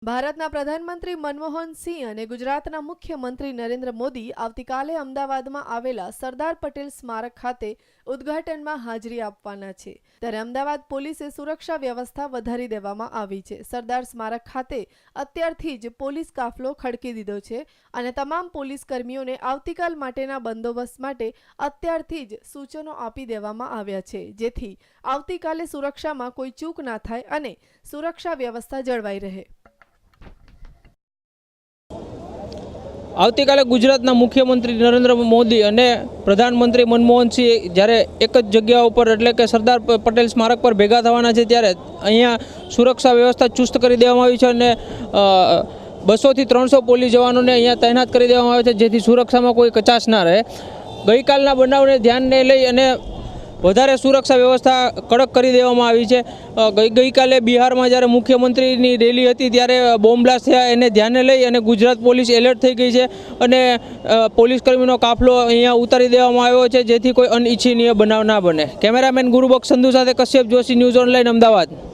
ભારતના પ્રધાનમંત્રી મનમોહન સિંહ અને ગુજરાતના મુખ્યમંત્રી નરેન્દ્ર મોદી આવતીકાલે અમદાવાદમાં આવેલા સરદાર પટેલ સ્મારક ખાતે ઉદ્ઘાટનમાં હાજરી આપવાના છે। ત્યારે અમદાવાદ પોલીસે સુરક્ષા વ્યવસ્થા વધારી દેવામાં આવી છે। સરદાર સ્મારક ખાતે અત્યારથી જ પોલીસ કાફલો ખડકી દીધો છે અને તમામ પોલીસ કર્મીઓને આવતીકાલ માટેના બંદોબસ્ત માટે અત્યારથી જ સૂચનો આપી દેવામાં આવ્યા છે, જેથી આવતીકાલે સુરક્ષામાં કોઈ ચૂક ના થાય અને સુરક્ષા વ્યવસ્થા જળવાઈ રહે। આવતીકાલે ગુજરાતના મુખ્યમંત્રી નરેન્દ્ર મોદી અને પ્રધાનમંત્રી મનમોહન સિંહ જ્યારે એક જ જગ્યા ઉપર એટલે કે સરદાર પટેલ સ્મારક પર ભેગા થવાના છે, ત્યારે અહીંયા સુરક્ષા વ્યવસ્થા ચુસ્ત કરી દેવામાં આવી છે અને 200 થી 300 પોલીસ જવાનોને અહીંયા તૈનાત કરી દેવામાં આવે છે, જેથી સુરક્ષામાં કોઈ કચાશ ના રહે। ગઈકાલના બનાવને ધ્યાને લઈ અને વધારે સુરક્ષા વ્યવસ્થા કડક કરી દેવામાં આવી છે। ગઈકાલે બિહારમાં જ્યારે મુખ્યમંત્રીની રેલી હતી ત્યારે બોમ્બ બ્લાસ્ટ થયા, એને ધ્યાને લઈ અને ગુજરાત પોલીસ એલર્ટ થઈ ગઈ છે અને પોલીસ કર્મીનો કાફલો અહીંયા ઉતારી દેવામાં આવ્યો છે, જેથી કોઈ અનિચ્છનીય બનાવ ના બને। કેમેરામેન ગુરુબક્ષ સંધુ સાથે કશ્યપ જોશી, ન્યૂઝ ઓનલાઈન, અમદાવાદ।